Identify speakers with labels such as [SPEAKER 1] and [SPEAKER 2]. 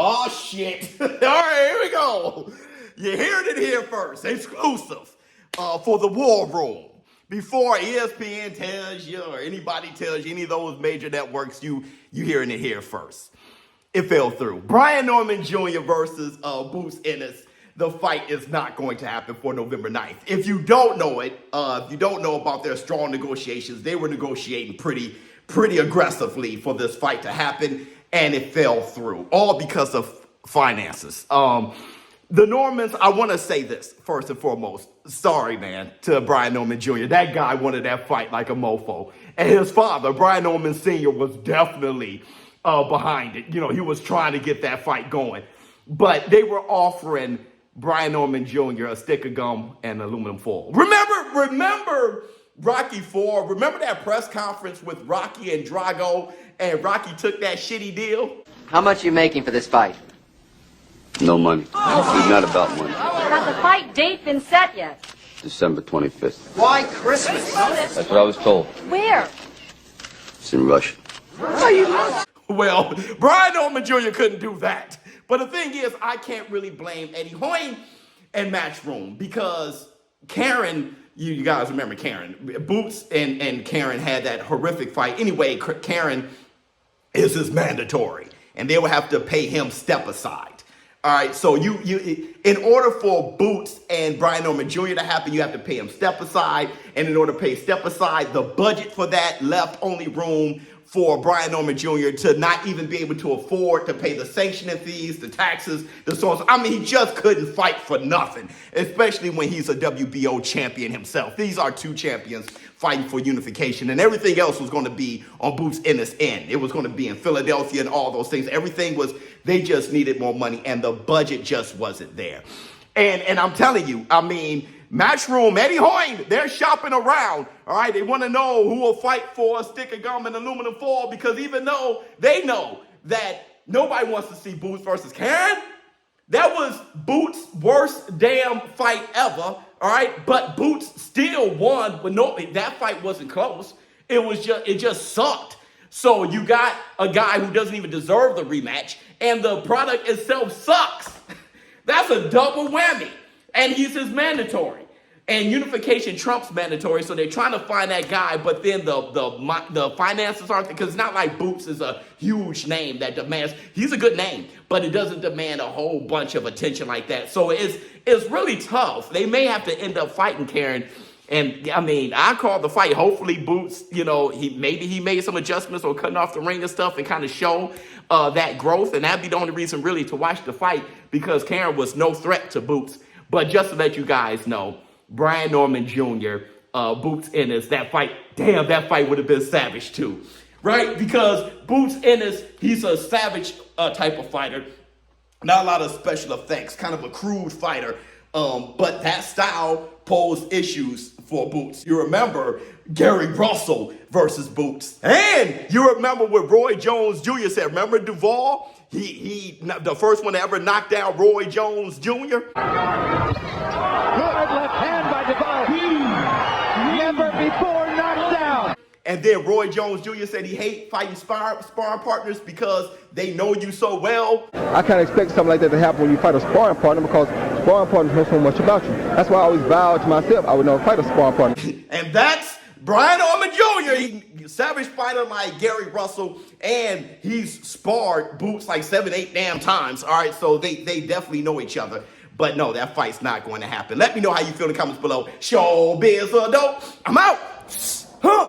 [SPEAKER 1] Oh, shit. All right, here we go. You're hearing it here first. Exclusive for the War Room. Before ESPN tells you or anybody tells you, any of those major networks, you hearing it here first. It fell through. Brian Norman Jr. versus Boots Ennis. The fight is not going to happen for November 9th. If you don't know it, if you don't know about their strong negotiations, they were negotiating pretty aggressively for this fight to happen, and it fell through, all because of finances. The Normans, I want to say this first and foremost. Sorry, man, to Brian Norman Jr. That guy wanted that fight like a mofo. And his father, Brian Norman Sr., was definitely behind it. You know, he was trying to get that fight going. But they were offering Brian Norman Jr. a stick of gum and aluminum foil. Remember Rocky IV? Remember that press conference with Rocky and Drago, and Rocky took that shitty deal?
[SPEAKER 2] How much are you making for this fight?
[SPEAKER 3] No money. It's not about money.
[SPEAKER 4] Has the fight date been set yet?
[SPEAKER 3] December 25th.
[SPEAKER 2] Why Christmas?
[SPEAKER 3] That's what I was told.
[SPEAKER 4] Where?
[SPEAKER 3] It's in Russia.
[SPEAKER 1] Well, Brian Norman Jr. couldn't do that. But the thing is, I can't really blame Eddie Hoyne and Matchroom because Karen, you guys remember Karen. Boots and Karen had that horrific fight. Anyway, Karen is his mandatory, and they will have to pay him step aside. All right, so you in order for Boots and Brian Norman Jr. to happen, you have to pay him step aside. And in order to pay step aside, the budget for that left only room for Brian Norman Jr. to not even be able to afford to pay the sanctioning fees, the taxes, the so. I mean, he just couldn't fight for nothing, especially when he's a WBO champion himself. These are two champions fighting for unification, and everything else was going to be on Boots Ennis' end. It was going to be in Philadelphia and all those things. Everything was, they just needed more money, and the budget just wasn't there. And I'm telling you, I mean, Matchroom, Eddie Hoyne, they're shopping around. All right, they want to know who will fight for a stick of gum and aluminum foil, because even though they know that nobody wants to see Boots versus Karen, that was Boots' worst damn fight ever. All right, but Boots still won. But no, that fight wasn't close. It just sucked. So you got a guy who doesn't even deserve the rematch, and the product itself sucks. That's a double whammy. And he's his mandatory. And unification trumps mandatory, so they're trying to find that guy, but then the finances aren't, because it's not like Boots is a huge name that demands, he's a good name, but it doesn't demand a whole bunch of attention like that. So it's really tough. They may have to end up fighting Karen. And I mean, I called the fight. Hopefully Boots, you know, he made some adjustments or cutting off the ring and stuff and kind of show that growth. And that'd be the only reason really to watch the fight, because Karen was no threat to Boots. But just to let you guys know, Brian Norman Jr., Boots Ennis, that fight would have been savage too, right? Because Boots Ennis, he's a savage type of fighter. Not a lot of special effects, kind of a crude fighter. But that style posed issues for Boots. You remember Gary Russell versus Boots. And you remember what Roy Jones Jr. said. Remember Duvall? He the first one to ever knock down Roy Jones Jr.
[SPEAKER 5] Good left hand by Duvall. Never before knocked down.
[SPEAKER 1] And then Roy Jones Jr. said he hates fighting sparring partners because they know you so well.
[SPEAKER 6] I can't expect something like that to happen when you fight a sparring partner, because sparring partners know so much about you. That's why I always vowed to myself I would never fight a sparring partner.
[SPEAKER 1] And that's Brian Norman Jr. He's a savage fighter like Gary Russell, and he's sparred Boots like 7-8 damn times. All right, so they definitely know each other. But no, that fight's not going to happen. Let me know how you feel in the comments below. ShowBizz or dope. I'm out. Huh.